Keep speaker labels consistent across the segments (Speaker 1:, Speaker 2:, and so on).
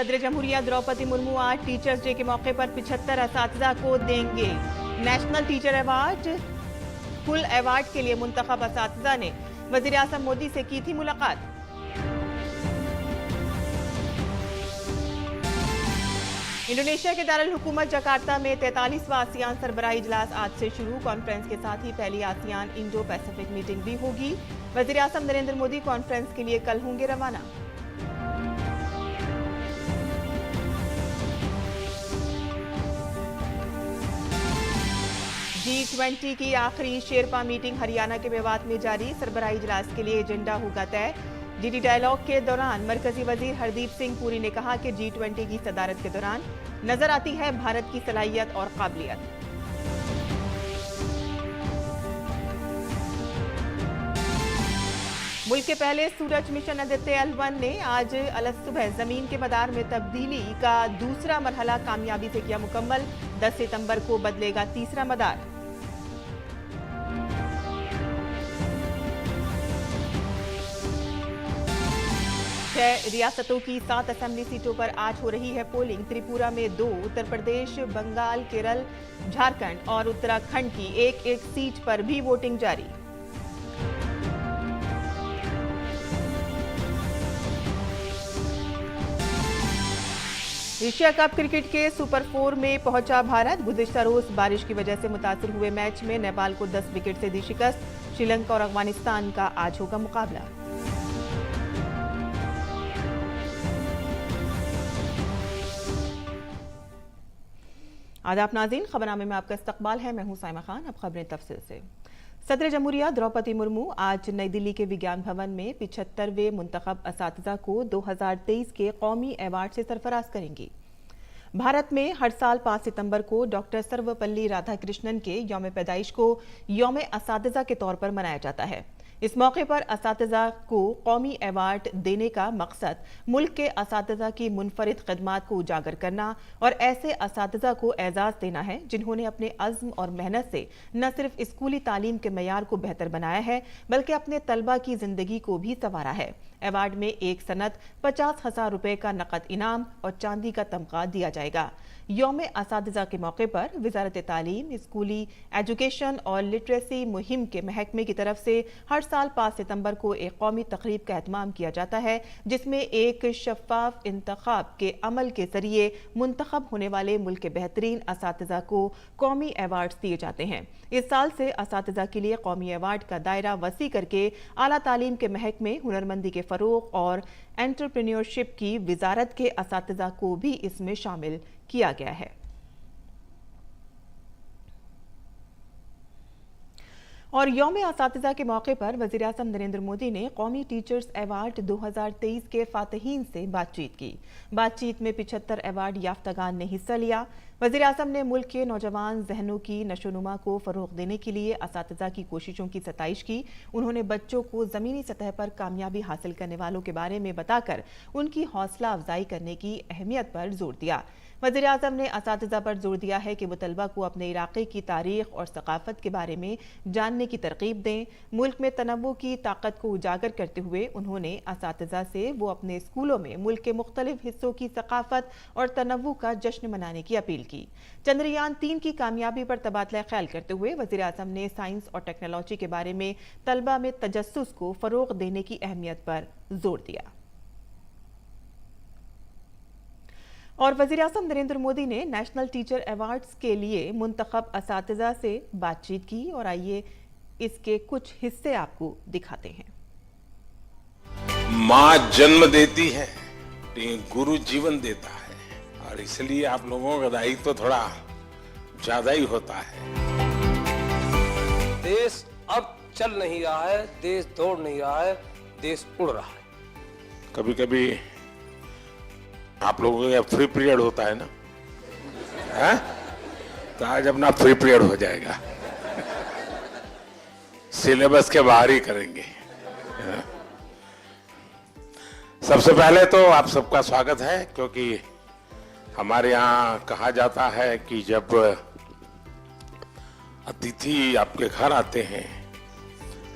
Speaker 1: सदर जमहूरिया द्रौपदी मुर्मू आज teachers day के मौके पर 75 असातिज़ा को देंगे national teacher award. Full award के लिए मुंतखब असातिज़ा ने वज़ीर आज़म मोदी से की थी मुलाकात। इंडोनेशिया के दारुल हुकूमत जकार्ता में 43वां आसियान सरबराही इजलास आज से शुरू। कॉन्फ्रेंस के साथ ही पहली आसियान इंडो पैसिफिक मीटिंग भी होगी। वज़ीर आज़म नरेंद्र मोदी कॉन्फ्रेंस के लिए कल होंगे रवाना। G20 की आखिरी शेरपा मीटिंग हरियाणा के मेवात में जारी। सरबराही इजलास के लिए एजेंडा होगा तय। डीडी डायलॉग के दौरान मरकजी वजीर हरदीप सिंह पुरी ने कहा कि G20 की सदारत के दौरान नजर आती है भारत की सलाहियत और काबिलियत। मुल्क के पहले सूरज मिशन आदित्य L1 ने आज अलसुबह जमीन के मदार में तब्दीली का दूसरा मरहला कामयाबी से किया मुकम्मल। 10 सितंबर को बदलेगा तीसरा मदार। रियासतों की 7 असेंबली सीटों पर आज हो रही है पोलिंग। त्रिपुरा में 2, उत्तर प्रदेश, बंगाल, केरल, झारखंड और उत्तराखंड की एक सीट पर भी वोटिंग जारी। एशिया कप क्रिकेट के सुपर 4 में पहुंचा भारत। गुज़िश्ता रोज बारिश की वजह से मुतासिर हुए मैच में नेपाल को 10 विकेट से दी शिकस्त। श्रीलंका और अफगानिस्तान का आज होगा मुकाबला। आदाब नाज़रीन, खबरनामे में आपका इस्तकबाल है। मैं हूं साइमा खान। अब खबरें तफसील से। सदर जमहूरिया द्रौपदी मुर्मू आज नई दिल्ली के विज्ञान भवन में 75वें मुंतखब असातिज़ा को 2023 के कौमी अवार्ड से सरफराज करेंगी। भारत में हर साल 5 सितंबर को डॉक्टर सर्वपल्ली राधाकृष्णन के यौम पैदाइश को यौम असातिज़ा के तौर पर मनाया जाता है। इस मौके पर असातिज़ा को कौमी अवार्ड देने का मकसद मुल्क के असातिज़ा की मुनफरिद खिदमात को उजागर करना और ऐसे असातिज़ा को एजाज़ देना है जिन्होंने अपने अज़्म और मेहनत से न सिर्फ स्कूली तालीम के मयार को बेहतर बनाया है बल्कि अपने तलबा की जिंदगी को भी संवारा है। अवार्ड में एक सनद 50,000 रुपए का नकद इनाम और चांदी का तमगा दिया जाएगा। यौम असातिज़ा के मौके पर वजारत तालीम, स्कूली एजुकेशन और लिटरेसी मुहिम के महकमे की तरफ से हर साल 5 सितंबर को एक कौमी तकरीब का एहतमाम किया जाता है जिसमें एक शफाफ इंतखाब के अमल के जरिए मुंतखब होने वाले मुल्क के बेहतरीन असातिज़ा को कौमी अवार्ड दिए जाते हैं। इस साल से असातिज़ा के लिए कौमी अवार्ड का दायरा वसी करके आला तालीम के महकमे, हुनरमंदी के फरोग और एंटरप्रेन्योरशिप की वजारत के असातिज़ा को भी इसमें शामिल किया गया है। और यौम असातिज़ा के मौके पर वज़ीर आज़म नरेंद्र मोदी ने कौमी टीचर्स अवार्ड 2023 के फातहीन से बातचीत की। बातचीत में 75 अवार्ड याफ्तागान ने हिस्सा लिया। वज़ीर आज़म ने मुल्क के नौजवान जहनों की नशोनुमा को फ़रोग़ देने के लिए असातिज़ा की कोशिशों की सताइश की। उन्होंने बच्चों को ज़मीनी सतह पर कामयाबी हासिल करने वालों के बारे में बताकर उनकी हौसला अफजाई करने की अहमियत पर जोर दिया। वज़ीर आज़म ने असातिज़ा पर जोर दिया है कि वो तलबा को अपने इलाके की तारीख और सकाफत के बारे में जानने की तरकीब दें। मुल्क में तनव्वु की ताकत को उजागर करते हुए उन्होंने असातिज़ा से वो अपने स्कूलों में मुल्क के मुख्तलिफ हिस्सों की सकाफत और तनव्वु का जश्न मनाने की अपील की। चंद्रयान 3 की कामयाबी पर तबादला ख्याल करते हुए वज़ीर आज़म ने साइंस और टेक्नोलॉजी के बारे में तलबा में तजस्सुस को फ़रोग़ देने की अहमियत पर जोर दिया। और वज़ीर आज़म नरेंद्र मोदी ने नेशनल टीचर अवार्ड्स के लिए मुंतखब असातिज़ा से बातचीत की और आइए इसके कुछ हिस्से आपको दिखाते हैं।
Speaker 2: माँ जन्म देती है, गुरु जीवन देता है और इसलिए आप लोगों का दायित्व तो थोड़ा ज्यादा ही होता है।
Speaker 3: देश अब चल नहीं रहा है, देश दौड़ नहीं रहा है, देश उड़ रहा है।
Speaker 2: कभी कभी आप लोगों का फ्री पीरियड होता है ना, है? तो आज अपना फ्री पीरियड हो जाएगा, सिलेबस के बाहर ही करेंगे। सबसे पहले तो आप सबका स्वागत है, क्योंकि हमारे यहाँ कहा जाता है कि जब अतिथि आपके घर आते हैं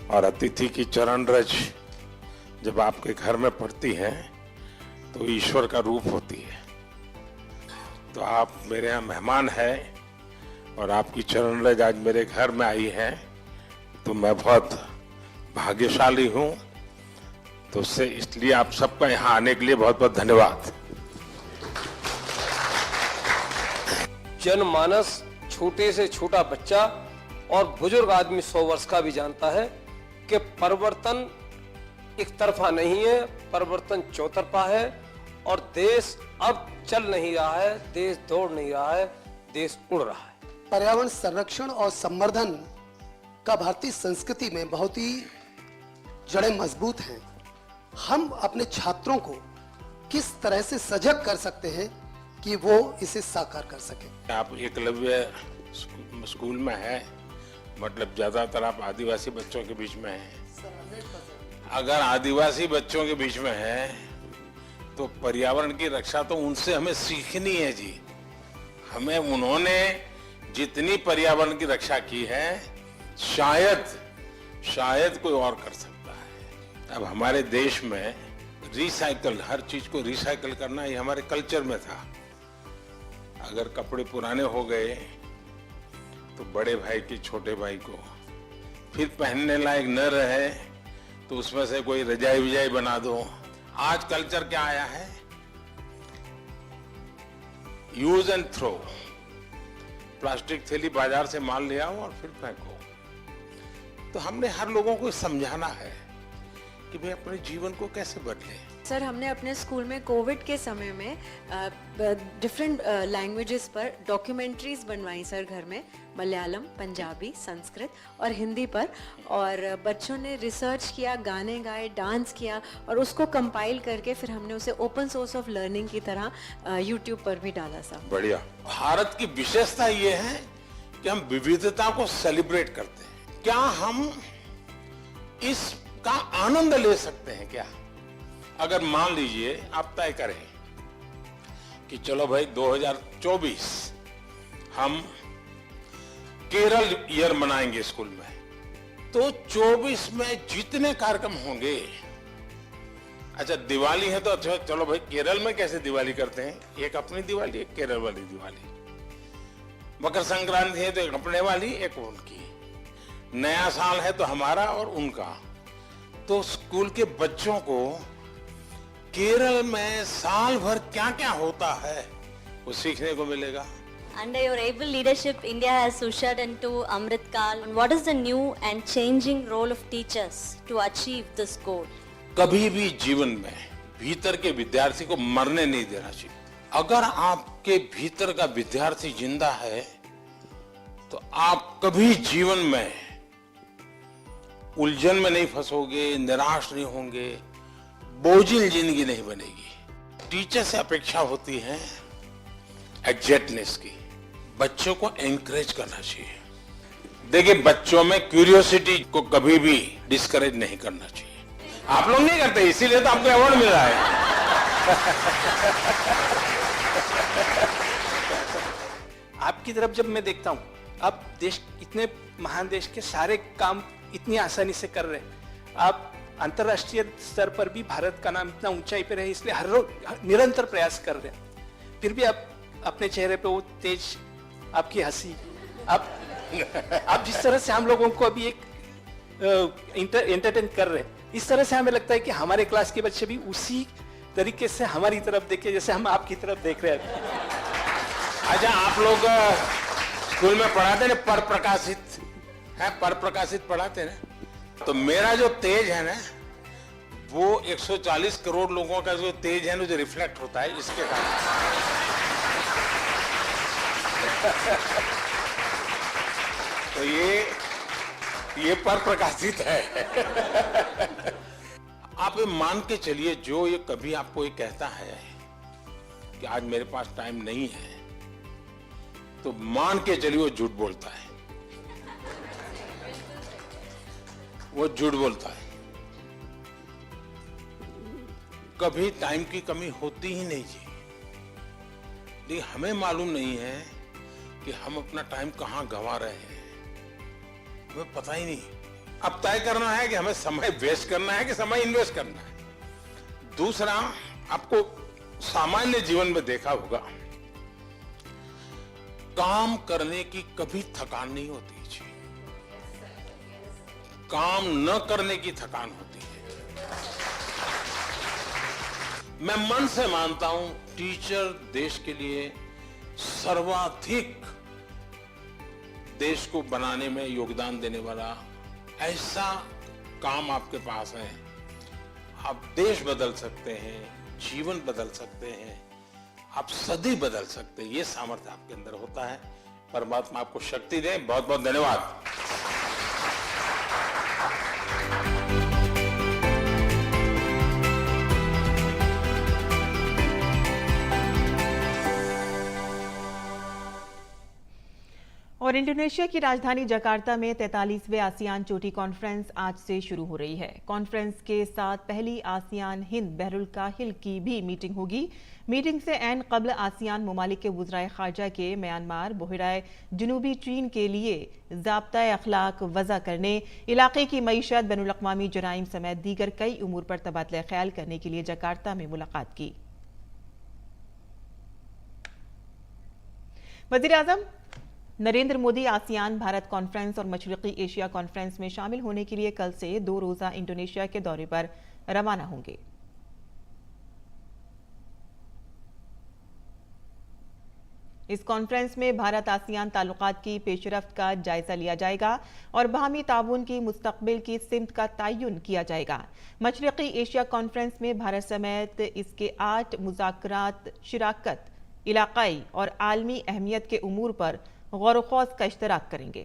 Speaker 2: और अतिथि की चरण रज जब आपके घर में पड़ती है तो ईश्वर का रूप होती है। तो आप मेरे यहाँ मेहमान हैं और आपकी चरण रज आज मेरे घर में आई है, तो मैं बहुत भाग्यशाली हूँ। तो उससे इसलिए आप सबका यहाँ आने के लिए बहुत बहुत धन्यवाद।
Speaker 3: जनमानस, छोटे से छोटा बच्चा और बुजुर्ग आदमी 100 वर्ष का भी जानता है कि परिवर्तन एक तरफा नहीं है, परिवर्तन चौतरफा है। और देश अब चल नहीं रहा है, देश दौड़ नहीं रहा है, देश उड़ रहा है।
Speaker 4: पर्यावरण संरक्षण और संवर्धन का भारतीय संस्कृति में बहुत ही जड़ें मजबूत हैं। हम अपने छात्रों को किस तरह से सजग कर सकते हैं कि वो इसे साकार कर सके?
Speaker 2: आप एकलव्य स्कूल में है, मतलब ज्यादातर आप आदिवासी बच्चों के बीच में हैं। अगर आदिवासी बच्चों के बीच में है तो पर्यावरण की रक्षा तो उनसे हमें सीखनी है जी। हमें उन्होंने जितनी पर्यावरण की रक्षा की है शायद कोई और कर सकता है। अब हमारे देश में रिसाइकल, हर चीज को रिसाइकल करना ये हमारे कल्चर में था। अगर कपड़े पुराने हो गए तो बड़े भाई के छोटे भाई को फिर पहनने लायक न रहे तो उसमें से कोई रजाई विजाई बना दो। आज कल्चर क्या आया है? Use and throw. प्लास्टिक थैली बाजार से माल ले आओ और फिर फेंको। तो हमने हर लोगों को समझाना है कि भाई अपने जीवन को कैसे बदले।
Speaker 5: सर, हमने अपने स्कूल में कोविड के समय में डिफरेंट लैंग्वेजेस पर डॉक्यूमेंट्रीज बनवाई सर घर में, मलयालम, पंजाबी, संस्कृत और हिंदी पर। और बच्चों ने रिसर्च किया, गाने गाए, डांस किया और उसको कंपाइल करके फिर हमने उसे ओपन सोर्स ऑफ लर्निंग की तरह यूट्यूब पर भी डाला सर।
Speaker 2: बढ़िया। भारत की विशेषता ये है कि हम विविधता को सेलिब्रेट करते हैं। क्या हम इसका आनंद ले सकते हैं क्या? अगर मान लीजिए आप तय करें कि चलो भाई 2024 हम केरल ईयर मनाएंगे स्कूल में, तो 24 में जितने कार्यक्रम होंगे, अच्छा दिवाली है तो अच्छा चलो भाई केरल में कैसे दिवाली करते हैं, एक अपनी दिवाली, एक केरल वाली दिवाली। मकर संक्रांति है तो एक अपने वाली, एक उनकी। नया साल है तो हमारा और उनका। तो स्कूल के बच्चों को केरल में साल भर क्या क्या होता है वो सीखने को मिलेगा।
Speaker 6: Under your able leadership, India has ushered into Amrit Kal. What is the new and changing role of teachers to achieve this goal?
Speaker 2: कभी भी जीवन में भीतर के विद्यार्थी को मरने नहीं देना चाहिए। अगर आपके भीतर का विद्यार्थी जिंदा है तो आप कभी जीवन में उलझन में नहीं फंसोगे, निराश नहीं होंगे, बोझिल जिंदगी नहीं बनेगी। टीचर से अपेक्षा होती है एग्जैक्टनेस की। बच्चों को एनकरेज करना चाहिए। देखिए, बच्चों में क्यूरियोसिटी को कभी भी डिस्करेज नहीं करना चाहिए। आप लोग नहीं करते, इसीलिए तो आपको अवार्ड मिल रहा है।
Speaker 7: आपकी तरफ जब मैं देखता हूँ, आप देश, इतने महान देश के सारे काम इतनी आसानी से कर रहे हैं। आप अंतर्राष्ट्रीय स्तर पर भी भारत का नाम इतना ऊंचाई पे रहे, इसलिए हर रोज निरंतर प्रयास कर रहे हैं। फिर भी आप अपने चेहरे पे वो तेज, आपकी हंसी, आप जिस तरह से हम लोगों को अभी एक एंटरटेन कर रहे हैं, इस तरह से हमें लगता है कि हमारे क्लास के बच्चे भी उसी तरीके से हमारी तरफ देखे जैसे हम आपकी तरफ देख रहे हैं।
Speaker 2: अच्छा, आप लोग स्कूल में पढ़ाते ना पर प्रकाशित है, पर प्रकाशित पढ़ाते ना, तो मेरा जो तेज है ना वो 140 करोड़ लोगों का जो तेज है ना, जो रिफ्लेक्ट होता है इसके कारण। तो ये पर प्रकाशित है। आप ये मान के चलिए, जो ये कभी आपको ये कहता है कि आज मेरे पास टाइम नहीं है, तो मान के चलिए वो झूठ बोलता है। वो झूठ बोलता है। कभी टाइम की कमी होती ही नहीं जी। लेकिन हमें मालूम नहीं है कि हम अपना टाइम कहां गंवा रहे हैं, हमें पता ही नहीं। अब तय करना है कि हमें समय वेस्ट करना है कि समय इन्वेस्ट करना है। दूसरा, आपको सामान्य जीवन में देखा होगा, काम करने की कभी थकान नहीं होती जी, काम न करने की थकान होती है। मैं मन से मानता हूं टीचर देश के लिए सर्वाधिक देश को बनाने में योगदान देने वाला ऐसा काम आपके पास है। आप देश बदल सकते हैं, जीवन बदल सकते हैं, आप सदी बदल सकते हैं। ये सामर्थ्य आपके अंदर होता है। परमात्मा आपको शक्ति दे। बहुत बहुत धन्यवाद।
Speaker 1: और इंडोनेशिया की राजधानी जकार्ता में 43वें आसियान चोटी कॉन्फ्रेंस आज से शुरू हो रही है। कॉन्फ्रेंस के साथ पहली आसियान हिंद बहरुल काहिल की भी मीटिंग होगी। मीटिंग से ऐन कब्ल आसियान ममालिक के वज़राए ख़ारजा के म्यांमार, बहराए जनूबी चीन के लिए ज़ाब्ता अखलाक वज़ा करने, इलाके की मईशत, बैनुल-अक़वामी जराइम समेत दीगर कई उमूर पर तबादला ख्याल करने के लिए जकार्ता में मुलाकात की। वज़ीर-ए-आज़म नरेंद्र मोदी आसियान भारत कॉन्फ्रेंस और मशरिकी एशिया कॉन्फ्रेंस में शामिल होने के लिए कल से 2 रोज़ा इंडोनेशिया के दौरे पर रवाना होंगे। इस कॉन्फ्रेंस में भारत आसियान ताल्लुकात की पेशरफ्त का जायजा लिया जाएगा और बाहमी ताउन की मुस्तकबिल की सिमत का तयन किया जाएगा। मशरिकी एशिया कॉन्फ्रेंस में भारत समेत इसके 8 मुज़ाकरात शिराकत, इलाकाई और आलमी अहमियत के उमूर पर गौर व-खौज का इश्तराक करेंगे।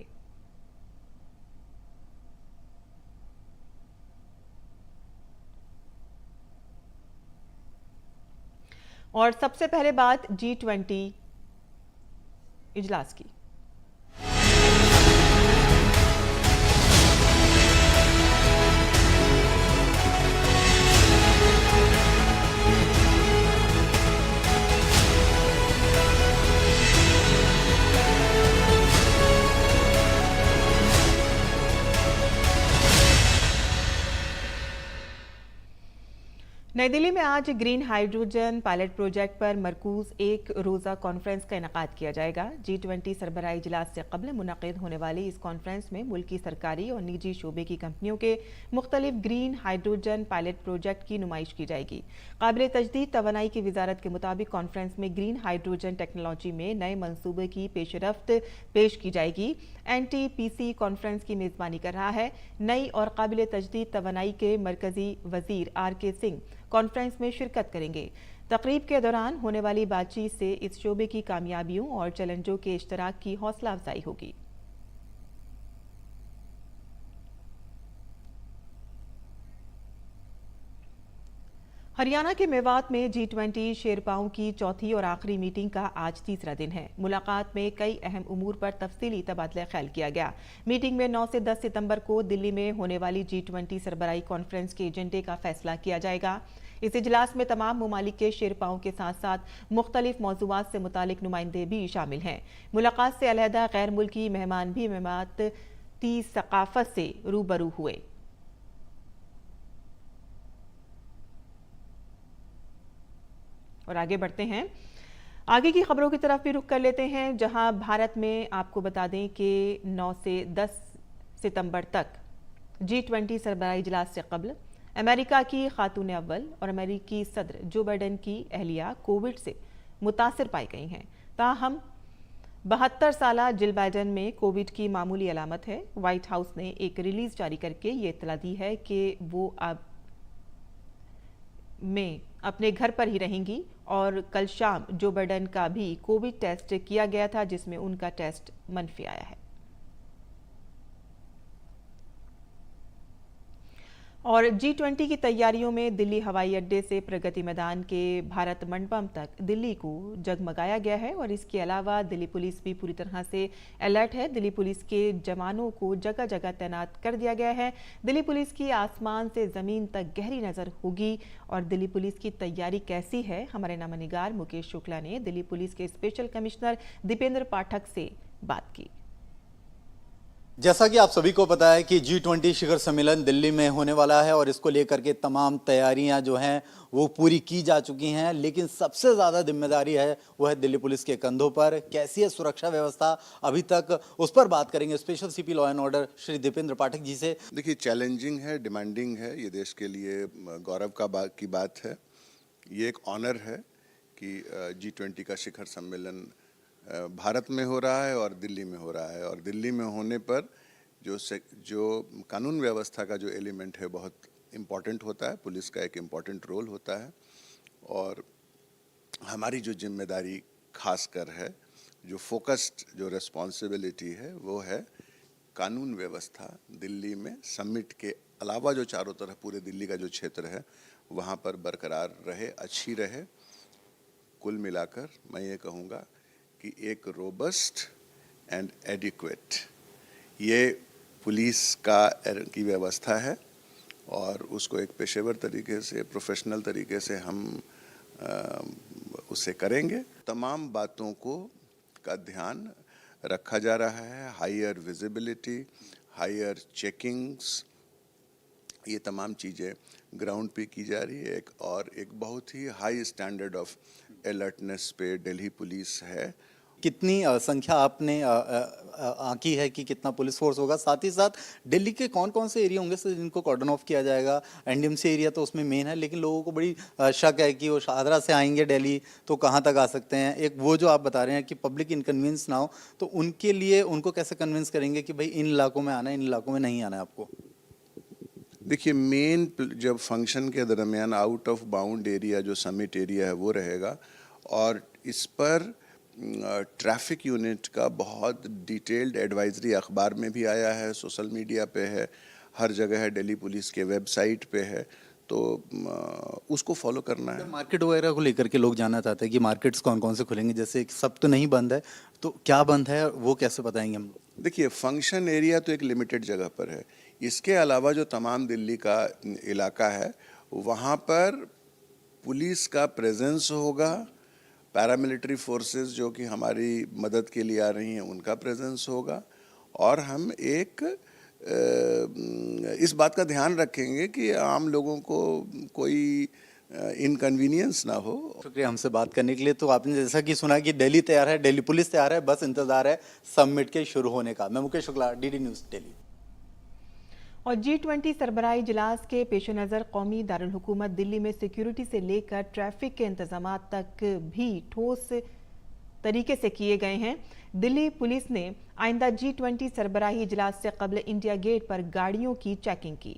Speaker 1: और सबसे पहले बात G20 इजलास की। नई दिल्ली में आज ग्रीन हाइड्रोजन पायलट प्रोजेक्ट पर मरकूज 1 रोज़ा कॉन्फ्रेंस का इनेकाद किया जाएगा। G20 सरबराही इजलास से कबल मुनक़िद होने वाली इस कॉन्फ्रेंस में मुल्की सरकारी और निजी शोबे की कंपनियों के मुख्तलिफ ग्रीन हाइड्रोजन पायलट प्रोजेक्ट की नुमाइश की जाएगी। काबिल तजदीद तवानाई की वजारत के मुताबिक कॉन्फ्रेंस में ग्रीन हाइड्रोजन टेक्नोलॉजी में नए मनसूबे की पेशरफ्त पेश की जाएगी। NTPC कॉन्फ्रेंस की मेज़बानी कर रहा है। नई और काबिल तजदीद तवानाई के मरकजी वजीर RK सिंह कॉन्फ्रेंस में शिरकत करेंगे। तकरीब के दौरान होने वाली बातचीत से इस शोबे की कामयाबियों और चैलेंजों के इश्तराक की हौसला अफजाई होगी। हरियाणा के मेवात में G20 शेरपाओं की चौथी और आखिरी मीटिंग का आज तीसरा दिन है। मुलाकात में कई अहम उमूर पर तफसीली तबादला ख्याल किया गया। मीटिंग में 9 से 10 सितंबर को दिल्ली में होने वाली G20 सरबराही कॉन्फ्रेंस के एजेंडे का फैसला किया जाएगा। इस इजलास में तमाम ममालिक के शेरपाओं के साथ साथ मुख्तलिफ मौज़ूआत से मुतालिक नुमाइंदे भी शामिल हैं। मुलाकात से अलहदा गैर मुल्की मेहमान भी मेवाती सकाफत से रूबरू हुए। और आगे बढ़ते हैं, आगे की खबरों की तरफ भी रुख कर लेते हैं, जहां भारत में आपको बता दें कि 9 से 10 सितंबर तक G20 सरबराही इजलास से कबल अमेरिका की खातून अव्वल और अमेरिकी सदर जो बाइडेन की अहलिया कोविड से मुतासिर पाई गई हैं। ताहम 72 साला जिल बाइडेन में कोविड की मामूली अलामत है। व्हाइट हाउस ने एक रिलीज जारी करके ये इत्तला दी है कि वो अब में अपने घर पर ही रहेंगी और कल शाम जो बाइडेन का भी कोविड टेस्ट किया गया था, जिसमें उनका टेस्ट मनफी आया है। और G20 की तैयारियों में दिल्ली हवाई अड्डे से प्रगति मैदान के भारत मंडपम तक दिल्ली को जगमगाया गया है। और इसके अलावा दिल्ली पुलिस भी पूरी तरह से अलर्ट है। दिल्ली पुलिस के जवानों को जगह जगह तैनात कर दिया गया है। दिल्ली पुलिस की आसमान से ज़मीन तक गहरी नज़र होगी। और दिल्ली पुलिस की तैयारी कैसी है, हमारे नामनिगार मुकेश शुक्ला ने दिल्ली पुलिस के स्पेशल कमिश्नर दीपेंद्र पाठक से बात की।
Speaker 8: जैसा कि आप सभी को पता है कि G20 शिखर सम्मेलन दिल्ली में होने वाला है और इसको लेकर के तमाम तैयारियां जो हैं वो पूरी की जा चुकी हैं, लेकिन सबसे ज़्यादा जिम्मेदारी है वो है दिल्ली पुलिस के कंधों पर। कैसी है सुरक्षा व्यवस्था अभी तक, उस पर बात करेंगे special CP law and order Shri Deependra Pathak ji से।
Speaker 9: देखिए, चैलेंजिंग है, डिमांडिंग है, ये देश के लिए गौरव की बात है। ये एक ऑनर है कि G20 का शिखर सम्मेलन भारत में हो रहा है और दिल्ली में हो रहा है, और दिल्ली में होने पर जो कानून व्यवस्था का जो एलिमेंट है बहुत इम्पॉर्टेंट होता है, पुलिस का एक इम्पॉर्टेंट रोल होता है, और हमारी जो जिम्मेदारी खासकर है, जो फोकस्ड जो रिस्पॉन्सिबिलिटी है वो है कानून व्यवस्था दिल्ली में समिट के अलावा जो चारों तरफ पूरे दिल्ली का जो क्षेत्र है वहाँ पर बरकरार रहे, अच्छी रहे। कुल मिलाकर मैं ये कहूँगा कि एक रोबस्ट एंड एडिक्वेट ये पुलिस की व्यवस्था है, और उसको एक पेशेवर तरीके से, प्रोफेशनल तरीके से हम उसे करेंगे। तमाम बातों का ध्यान रखा जा रहा है, हायर विजिबिलिटी, हायर चेकिंग्स, ये तमाम चीज़ें ग्राउंड पे की जा रही है। एक बहुत ही हाई स्टैंडर्ड ऑफ अलर्टनेस पे दिल्ली पुलिस है।
Speaker 8: कितनी संख्या आपने आंकी है कि कितना पुलिस फोर्स होगा, साथ ही साथ दिल्ली के कौन कौन से एरिया होंगे जिनको कॉर्डन ऑफ किया जाएगा? एनडीएमसी एरिया तो उसमें मेन है, लेकिन लोगों को बड़ी शक है कि वो शाहदरा से आएंगे दिल्ली तो कहाँ तक आ सकते हैं। एक वो जो आप बता रहे हैं कि पब्लिक इनकन्वीनियंस ना हो, तो उनके लिए उनको कैसे कन्विंस करेंगे कि भाई इन इलाकों में आना है, इन इलाकों में नहीं आना है आपको?
Speaker 9: देखिए, मेन जब फंक्शन के दरमियान आउट ऑफ बाउंड एरिया जो समिट एरिया है वो रहेगा, और इस पर ट्रैफिक यूनिट का बहुत डिटेल्ड एडवाइजरी अखबार में भी आया है, सोशल मीडिया पे है, हर जगह है, दिल्ली पुलिस के वेबसाइट पे है, तो उसको फॉलो करना है।
Speaker 8: मार्केट वगैरह को लेकर के लोग जानना चाहते हैं कि मार्केट्स कौन कौन से खुलेंगे, जैसे सब तो नहीं बंद है, तो क्या बंद है वो कैसे बताएंगे हम?
Speaker 9: देखिए, फंक्शन एरिया तो एक लिमिटेड जगह पर है, इसके अलावा जो तमाम दिल्ली का इलाका है वहाँ पर पुलिस का प्रेजेंस होगा, पैरामिलिट्री फोर्सेस जो कि हमारी मदद के लिए आ रही हैं उनका प्रेजेंस होगा, और हम इस बात का ध्यान रखेंगे कि आम लोगों को कोई इनकन्वीनियंस ना हो।
Speaker 8: शुक्रिया हमसे बात करने के लिए। तो आपने जैसा कि सुना कि दिल्ली तैयार है, दिल्ली पुलिस तैयार है, बस इंतजार है समिट के शुरू होने का। मैं मुकेश शुक्ला, डीडी न्यूज़ दिल्ली।
Speaker 1: और G20 सरबराही इजलास के पेश नज़र कौमी दारुल हुकूमत दिल्ली में सिक्योरिटी से लेकर ट्रैफिक के इंतजाम तक भी ठोस तरीके से किए गए हैं। दिल्ली पुलिस ने आइंदा G20 सरबराही इजलास से कबल इंडिया गेट पर गाड़ियों की चेकिंग की।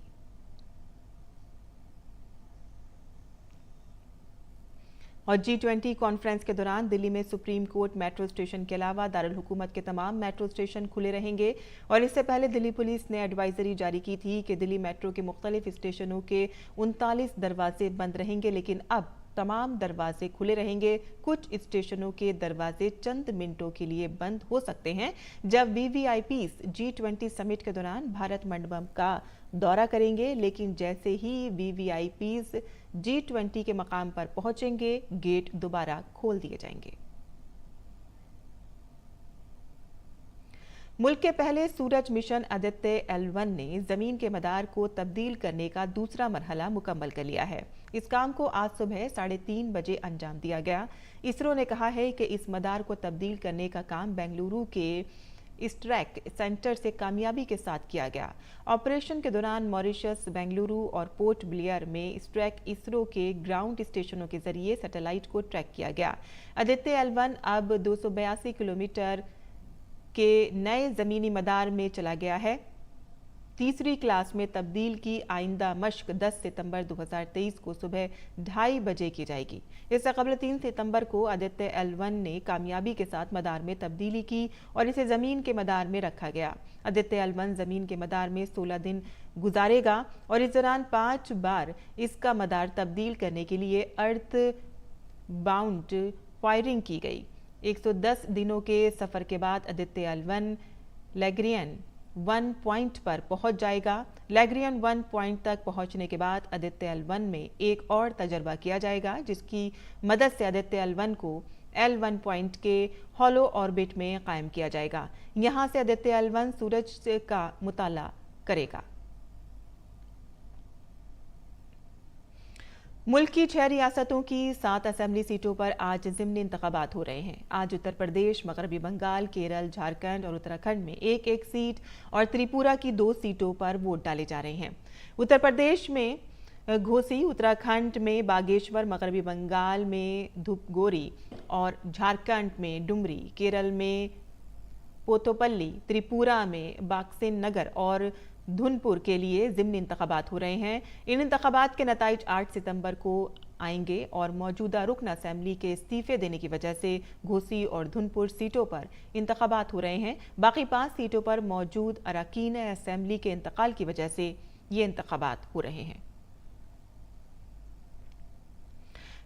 Speaker 1: और G20 कॉन्फ्रेंस के दौरान दिल्ली में सुप्रीम कोर्ट मेट्रो स्टेशन के अलावा दारुल हुकूमत के तमाम मेट्रो स्टेशन खुले रहेंगे। और इससे पहले दिल्ली पुलिस ने एडवाइजरी जारी की थी कि दिल्ली मेट्रो के मुख्तलिफ स्टेशनों के 39 दरवाजे बंद रहेंगे, लेकिन अब तमाम दरवाजे खुले रहेंगे। कुछ स्टेशनों के दरवाजे चंद मिनटों के लिए बंद हो सकते हैं, जब VVIPs G20 समिट के दौरान भारत मंडपम का दौरा करेंगे, लेकिन जैसे ही VVIPs G20 के मकाम पर पहुंचेंगे, गेट दोबारा खोल दिए जाएंगे। मुल्क के पहले सूरज मिशन आदित्य L1 ने जमीन के मदार को तब्दील करने का दूसरा मरहला मुकम्मल कर लिया है। इस काम को आज सुबह 3:30 बजे अंजाम दिया गया। इसरो ने कहा है कि इस मदार को तब्दील करने का काम बेंगलुरु के स्ट्रैक सेंटर से कामयाबी के साथ किया गया। ऑपरेशन के दौरान मॉरिशस, बेंगलुरु और पोर्ट ब्लेयर में स्ट्रैक इसरो के ग्राउंड स्टेशनों के जरिए सैटेलाइट को ट्रैक किया गया। आदित्य L1 अब 282 किलोमीटर के नए जमीनी मदार में चला गया है। तीसरी क्लास में तब्दील की आइंदा मश्क 10 सितंबर 2023 को सुबह 2:30 बजे की जाएगी। इससे कबल 3 सितंबर को आदित्य L1 ने कामयाबी के साथ मदार में तब्दीली की और इसे जमीन के मदार में रखा गया। आदित्य L1 जमीन के मदार में 16 दिन गुजारेगा और इस दौरान 5 बार इसका मदार तब्दील करने के लिए अर्थ बाउंड फायरिंग की गई। 110 दिनों के सफर के बाद आदित्य L1 लैग्रियन 1 पॉइंट पर पहुंच जाएगा। लैग्रियन 1 पॉइंट तक पहुंचने के बाद आदित्य L1 में एक और तजर्बा किया जाएगा, जिसकी मदद से आदित्य L1 को L1 पॉइंट के हॉलो ऑर्बिट में कायम किया जाएगा। यहां से आदित्य L1 सूरज का मुताला करेगा। मुल्क की 6 रियासतों की 7 असेंबली सीटों पर आज ज़िमनी इंतखाबात हो रहे हैं। आज उत्तर प्रदेश, मगरबी बंगाल, केरल, झारखंड और उत्तराखंड में एक एक सीट और त्रिपुरा की 2 सीटों पर वोट डाले जा रहे हैं। उत्तर प्रदेश में घोसी, उत्तराखंड में बागेश्वर, मगरबी बंगाल में धूपगोरी और झारखंड में डुमरी, केरल में पोतोपल्ली, त्रिपुरा में बाक्सेन नगर और धुनपुर के लिए ज़िमनी इंतखाबात हो रहे हैं। इन इंतखाबात के नताइज 8 सितंबर को आएंगे और मौजूदा रुकन असेंबली के इस्तीफे देने की वजह से घोसी और धुनपुर सीटों पर इंतखाबात हो रहे हैं। बाकी 5 सीटों पर मौजूद अरकान असेंबली के इंतकाल की वजह से ये इंतखाबात हो रहे हैं।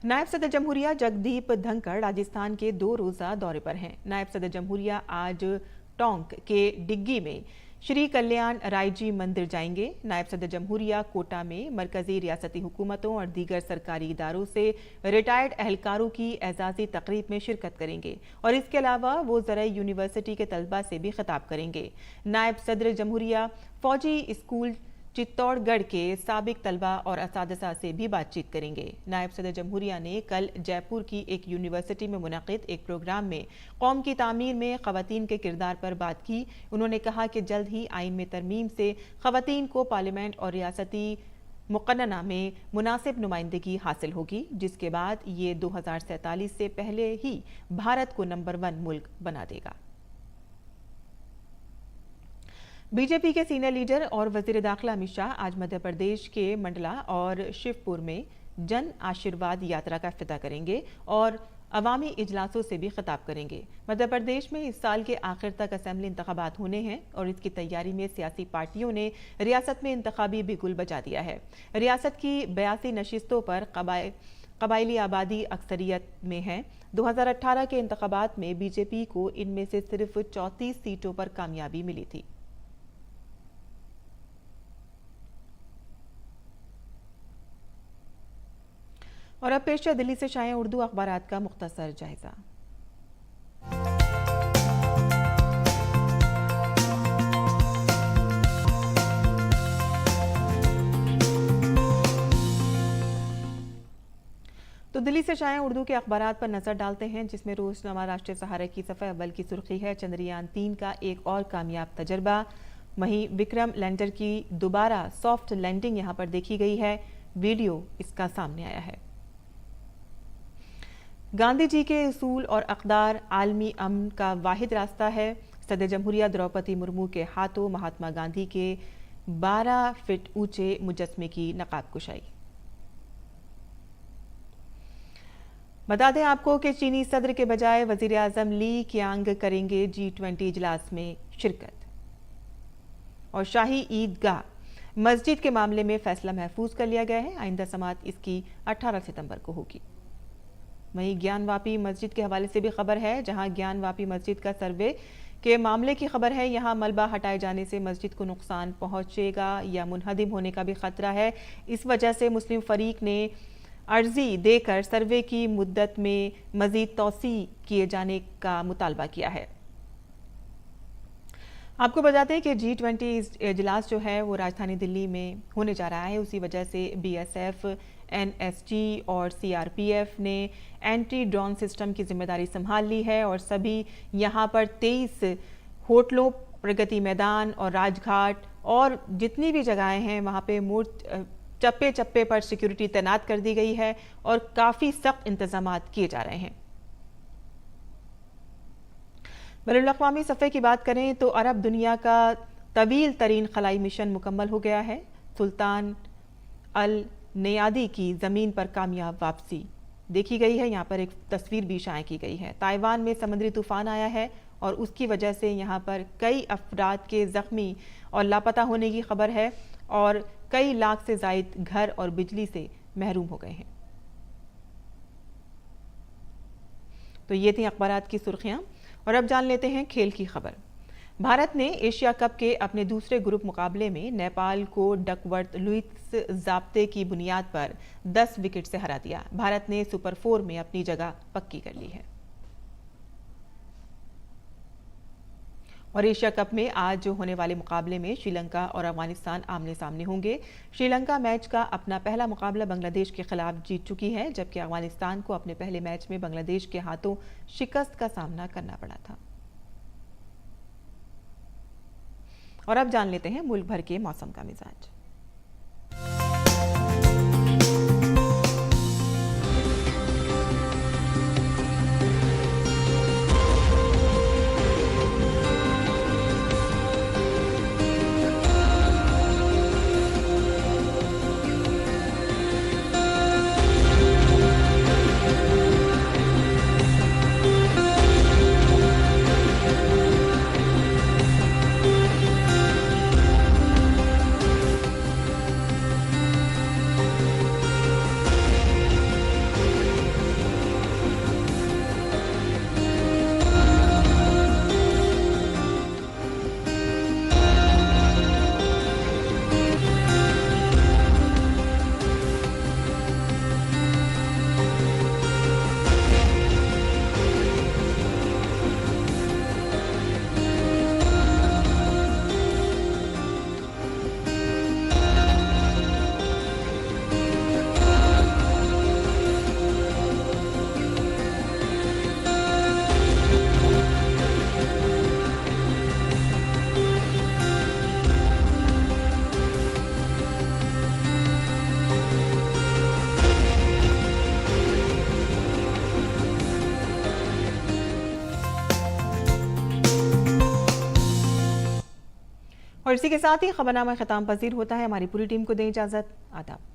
Speaker 1: नायब सदर जमहूरिया जगदीप धनखड़ राजस्थान के 2 रोजा दौरे पर हैं। नायब सदर जमहूरिया आज टोंक के डिग्गी में श्री कल्याण राय जी मंदिर जाएंगे। नायब सदर जमहूरिया कोटा में मरकजी रियासती हुकूमतों और दीगर सरकारी इदारों से रिटायर्ड एहलकारों की एजाजी तकरीब में शिरकत करेंगे और इसके अलावा वो ज़राई यूनिवर्सिटी के तलबा से भी खिताब करेंगे। नायब सदर जमहूरिया फौजी स्कूल चित्तौड़गढ़ के साबिक तलबा और असातिज़ा से भी बातचीत करेंगे। नायब सदर जमहूरिया ने कल जयपुर की एक यूनिवर्सिटी में मुनक़िद एक प्रोग्राम में कौम की तामीर में ख़वातीन के किरदार पर बात की। उन्होंने कहा कि जल्द ही आइन में तरमीम से ख़वातीन को पार्लियामेंट और रियासती मुक़न्नना में मुनासिब नुमाइंदगी हासिल होगी, जिसके बाद ये 2047 से पहले ही भारत को नंबर 1 मुल्क बना देगा। बीजेपी के सीनियर लीडर और वजीर दाखिला अमित शाह आज मध्य प्रदेश के मंडला और शिवपुर में जन आशीर्वाद यात्रा का इफ्तिताह करेंगे और अवामी इजलासों से भी खिताब करेंगे। मध्य प्रदेश में इस साल के आखिर तक असेंबली इंतखाबात होने हैं और इसकी तैयारी में सियासी पार्टियों ने रियासत में इंतखाबी बिगुल बजा दिया है। रियासत की 82 नशिस्तों पर कबायली आबादी अक्सरियत में है। 2018 के इंतखाबात में बीजेपी को इनमें से सिर्फ 34 सीटों पर कामयाबी मिली थी। और अब पेश है दिल्ली से शाये उर्दू अखबारात का मुख्तसर जायजा। तो दिल्ली से शाये उर्दू के अखबारात पर नजर डालते हैं, जिसमें रोजनामा राष्ट्रीय सहारा की सफ़े अव्वल की सुर्खी है चंद्रयान 3 का एक और कामयाब तजर्बा। वहीं विक्रम लैंडर की दोबारा सॉफ्ट लैंडिंग यहां पर देखी गई है। वीडियो इसका सामने आया है। गांधी जी के उसूल और अक़दार आलमी अमन का वाहिद रास्ता है। सदर जमहूरिया द्रौपदी मुर्मू के हाथों महात्मा गांधी के 12 फीट ऊंचे मुजस्मे की नकाब कुशाई। बता दें आपको कि चीनी सदर के बजाय वजीर आजम ली कियांग करेंगे G20 इजलास में शिरकत। और शाही ईदगाह मस्जिद के मामले में फैसला महफूज कर लिया गया है। आइंदा समाअत इसकी 18 सितंबर को होगी। वहीं ज्ञानवापी मस्जिद के हवाले से भी खबर है, जहां ज्ञानवापी मस्जिद का सर्वे के मामले की खबर है। यहां मलबा हटाए जाने से मस्जिद को नुकसान पहुंचेगा या मुनहदिम होने का भी खतरा है। इस वजह से मुस्लिम फरीक ने अर्जी देकर सर्वे की मुद्दत में मजीद तौसी किए जाने का मुतालबा किया है। आपको बताते हैं कि G20 इजलास जो है वो राजधानी दिल्ली में होने जा रहा है। उसी वजह से BSF, NSG और CRPF ने एंटी ड्रोन सिस्टम की जिम्मेदारी संभाल ली है और सभी यहाँ पर 23 होटलों, प्रगति मैदान और राजघाट और जितनी भी जगहें हैं वहाँ पे चप्पे चप्पे पर सिक्योरिटी तैनात कर दी गई है और काफ़ी सख्त इंतजामात किए जा रहे हैं। बैनुल-अक़वामी सफ़े की बात करें तो अरब दुनिया का तवील तरीन खलाई मिशन मुकम्मल हो गया है। सुल्तान अल नयादी की ज़मीन पर कामयाब वापसी देखी गई है। यहाँ पर एक तस्वीर भी शाया की गई है। ताइवान में समुद्री तूफान आया है और उसकी वजह से यहाँ पर कई अफराद के ज़ख्मी और लापता होने की खबर है और कई लाख से ज़ायद घर और बिजली से महरूम हो गए हैं। तो ये थी अखबारात की सुर्खियाँ और अब जान लेते हैं खेल की खबर। भारत ने एशिया कप के अपने दूसरे ग्रुप मुकाबले में नेपाल को डकवर्थ लुईस ज़ाब्ते की बुनियाद पर 10 विकेट से हरा दिया। भारत ने सुपर 4 में अपनी जगह पक्की कर ली है। और एशिया कप में आज होने वाले मुकाबले में श्रीलंका और अफगानिस्तान आमने सामने होंगे। श्रीलंका मैच का अपना पहला मुकाबला बांग्लादेश के खिलाफ जीत चुकी है, जबकि अफगानिस्तान को अपने पहले मैच में बांग्लादेश के हाथों शिकस्त का सामना करना पड़ा था। और अब जान लेते हैं मुल्क भर के मौसम का मिजाज। और इसी के साथ ही खबरनामा खत्म पजीर होता है। हमारी पूरी टीम को दें इजाजत। आदाब।